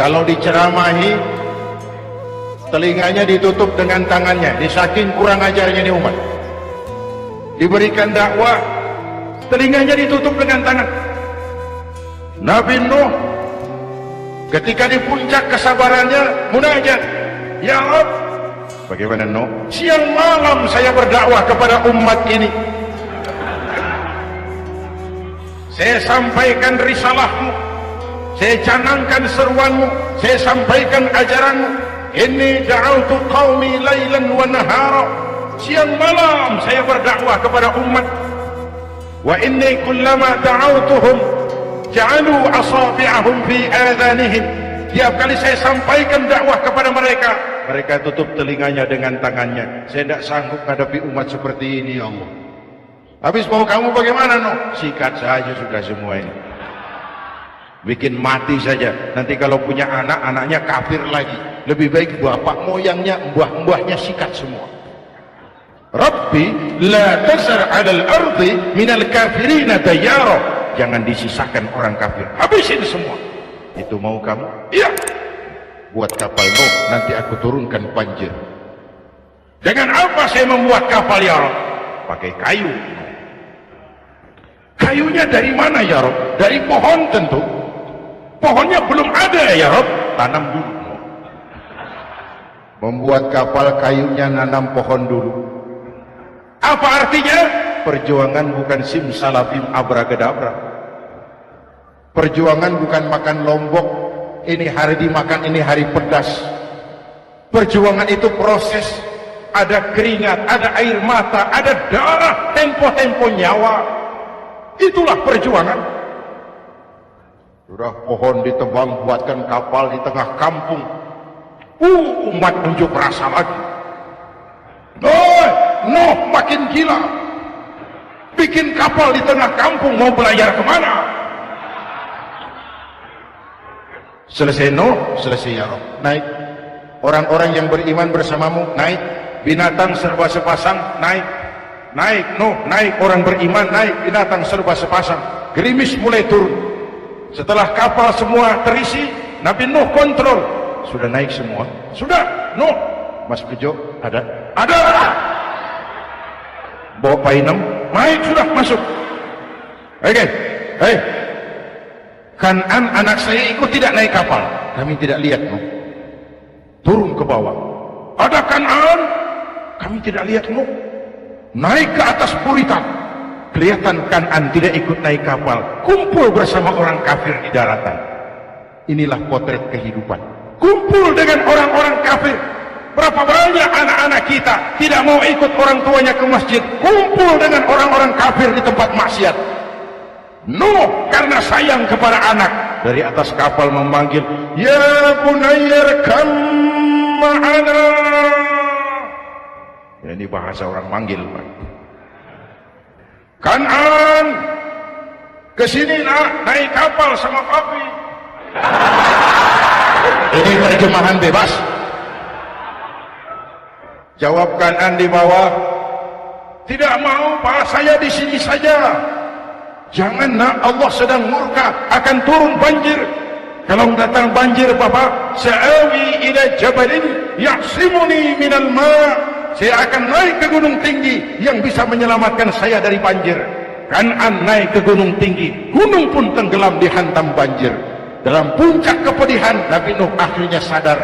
Kalau diceramahi, telinganya ditutup dengan tangannya, saking kurang ajarnya ini umat. Diberikan dakwah, telinganya ditutup dengan tangan. Nabi Nuh ketika di puncak kesabarannya munajat, ya Rabb, bagaimana Nuh? Siang malam saya berdakwah kepada umat ini, saya sampaikan risalahmu, saya canangkan seruanmu, saya sampaikan ajaranmu. Inni da'autu qaumi lailan wa nahara, siang malam saya berdakwah kepada umat. Wa inni kullama da'autuhum ja'alu asabi'ahum fi adhanihim, tiap kali saya sampaikan dakwah kepada mereka, mereka tutup telinganya dengan tangannya. Saya tidak sanggup hadapi umat seperti ini, ya Allah. Habis mau kamu bagaimana, no? Sikat saja sudah semua ini, bikin mati saja. Nanti kalau punya anak, anaknya kafir lagi. Lebih baik bapak moyangnya, mbah-mbahnya sikat semua. Rabbi la tasar 'alal ardi minal kafirina dayyara, jangan disisakan orang kafir, habisin semua. Itu mau kamu? Iya. Buat kapal Nuh, nanti aku turunkan banjir. Dengan apa saya membuat kapal, ya Rabb? Pakai kayu. Kayunya dari mana, ya Rabb? Dari pohon tentu. Pohonnya belum ada, ya Rabb. Tanam dulu. Membuat kapal, kayunya nanam pohon dulu. Apa artinya? Perjuangan bukan simsalabim abracadabra. Perjuangan bukan makan lombok, ini hari dimakan, ini hari pedas. Perjuangan itu proses, ada keringat, ada air mata, ada darah, tempo-tempo nyawa. Itulah perjuangan. Sudah pohon ditebang, buatkan kapal di tengah kampung. Umat unjuk rasa lagi. Nuh makin gila, bikin kapal di tengah kampung, mau belayar kemana? Selesai Nuh, selesai ya Rabb. Naik. Orang-orang yang beriman bersamamu, naik. Binatang serba sepasang, naik. Naik Nuh, naik. Orang beriman, naik. Binatang serba sepasang. Gerimis mulai turun. Setelah kapal semua terisi, Nabi Nuh kontrol. Sudah naik semua? Sudah. Nuh, Mas Bejo, ada? Ada. Bawa painem, naik sudah, masuk. Oke, hei, Kanan anak saya ikut tidak naik kapal. Kami tidak lihat, Nuh. Turun ke bawah. Ada Kanan, kami tidak lihat, Nuh. Naik ke atas buritan. Kelihatan Kanan tidak ikut naik kapal. Kumpul bersama orang kafir di daratan. Inilah potret kehidupan. Kumpul dengan orang-orang kafir. Berapa banyak anak-anak kita tidak mau ikut orang tuanya ke masjid, kumpul dengan orang-orang kafir di tempat maksiat. Nuh karena sayang kepada anak, dari atas kapal memanggil, ya bunayya kam ma'ana. Ya, ini bahasa orang manggil, Pak. Kanan, kesini nak, naik kapal sama papi. Ini terjemahan bebas. Jawab Kanan di bawah, tidak mau Pak, saya di sini saja. Jangan nak, Allah sedang murka, akan turun banjir. Kalau datang banjir Bapak, sa'awi ila jabalin ya'simuni minal ma', saya akan naik ke gunung tinggi yang bisa menyelamatkan saya dari banjir. Kanan naik ke gunung tinggi, gunung pun tenggelam dihantam banjir. Dalam puncak kepedihan, Nabi Nuh akhirnya sadar,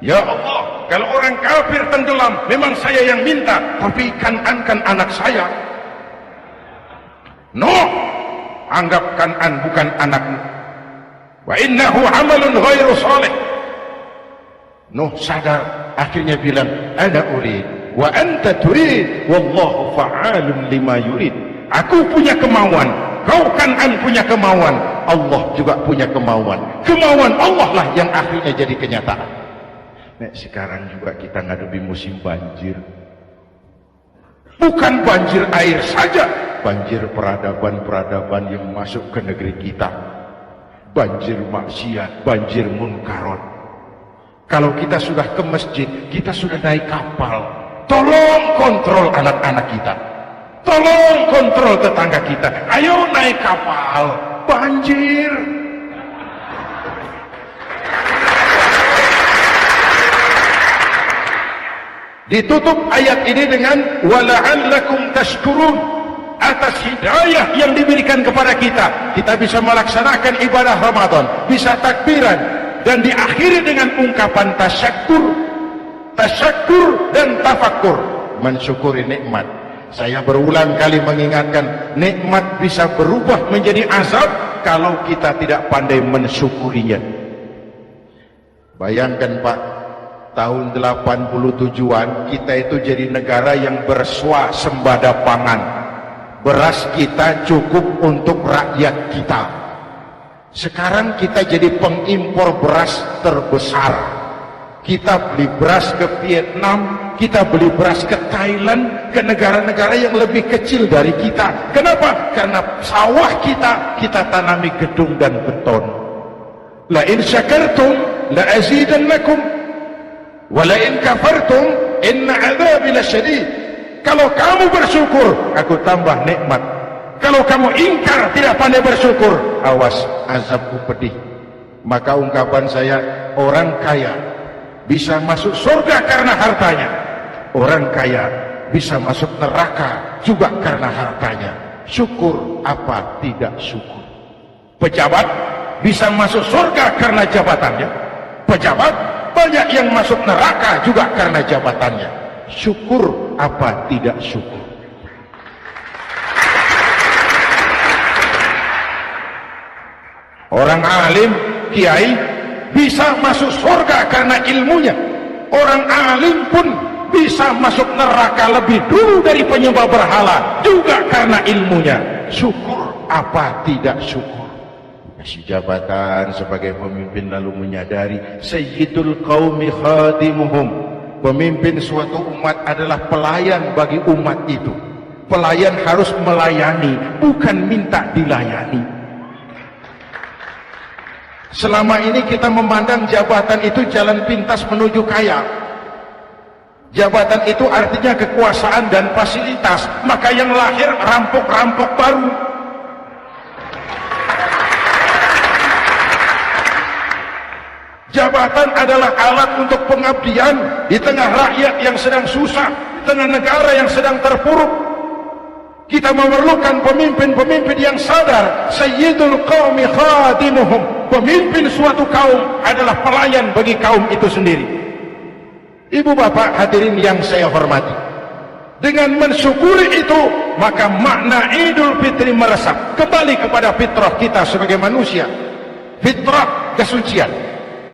ya Allah, kalau orang kafir tenggelam, memang saya yang minta, tapi Kanan kan anak saya. Nuh, anggap Kanan bukan anakmu. Wa innahu amalun ghairu salih. Nuh sadar, akhirnya bilang, ana urid wa anta turid wallahu fa'alun lima yurid. Aku punya kemauan, kau Kanan punya kemauan, Allah juga punya kemauan. Kemauan Allah lah yang akhirnya jadi kenyataan. Nek sekarang juga kita ngadepi musim banjir. Bukan banjir air saja, banjir peradaban-peradaban yang masuk ke negeri kita. Banjir maksiat, banjir munkarat. Kalau kita sudah ke masjid, kita sudah naik kapal. Tolong kontrol anak-anak kita. Tolong kontrol tetangga kita. Ayo naik kapal. Banjir. Ditutup ayat ini dengan wala'allakum tashkurun, atas hidayah yang diberikan kepada kita bisa melaksanakan ibadah Ramadan, bisa takbiran, dan diakhiri dengan ungkapan tasyakkur dan tafakkur, mensyukuri nikmat. Saya berulang kali mengingatkan, nikmat bisa berubah menjadi azab kalau kita tidak pandai mensyukurinya. Bayangkan Pak, tahun 87-an kita itu jadi negara yang berswasembada pangan. Beras kita cukup untuk rakyat kita. Sekarang kita jadi pengimpor beras terbesar. Kita beli beras ke Vietnam, kita beli beras ke Thailand, ke negara-negara yang lebih kecil dari kita. Kenapa? Karena sawah kita tanami gedung dan beton. La in syakartum la azidannakum wa la in kafartum inna adzabi lasyadid. Kalau kamu bersyukur, aku tambah nikmat. Kalau kamu ingkar, tidak pandai bersyukur, awas, azabku pedih. Maka ungkapan saya, orang kaya bisa masuk surga karena hartanya, orang kaya bisa masuk neraka juga karena hartanya. Syukur apa tidak syukur? Pejabat bisa masuk surga karena jabatannya, pejabat banyak yang masuk neraka juga karena jabatannya. Syukur apa tidak syukur? Orang alim, kiai bisa masuk surga karena ilmunya. Orang alim pun bisa masuk neraka lebih dulu dari penyembah berhala juga karena ilmunya. Syukur apa tidak syukur? Kasih jabatan sebagai pemimpin lalu menyadari sayyidul qaumi khadimuhum. Pemimpin suatu umat adalah pelayan bagi umat itu. Pelayan harus melayani, bukan minta dilayani. Selama ini kita memandang jabatan itu jalan pintas menuju kaya. Jabatan itu artinya kekuasaan dan fasilitas, maka yang lahir rampok-rampok baru. Jabatan adalah alat untuk pengabdian di tengah rakyat yang sedang susah, di tengah negara yang sedang terpuruk. Kita memerlukan pemimpin-pemimpin yang sadar sayyidul qaumi khadimuhum. Pemimpin suatu kaum adalah pelayan bagi kaum itu sendiri. Ibu bapak hadirin yang saya hormati, dengan mensyukuri itu maka makna Idul Fitri meresap kembali kepada fitrah kita sebagai manusia. Fitrah kesucian.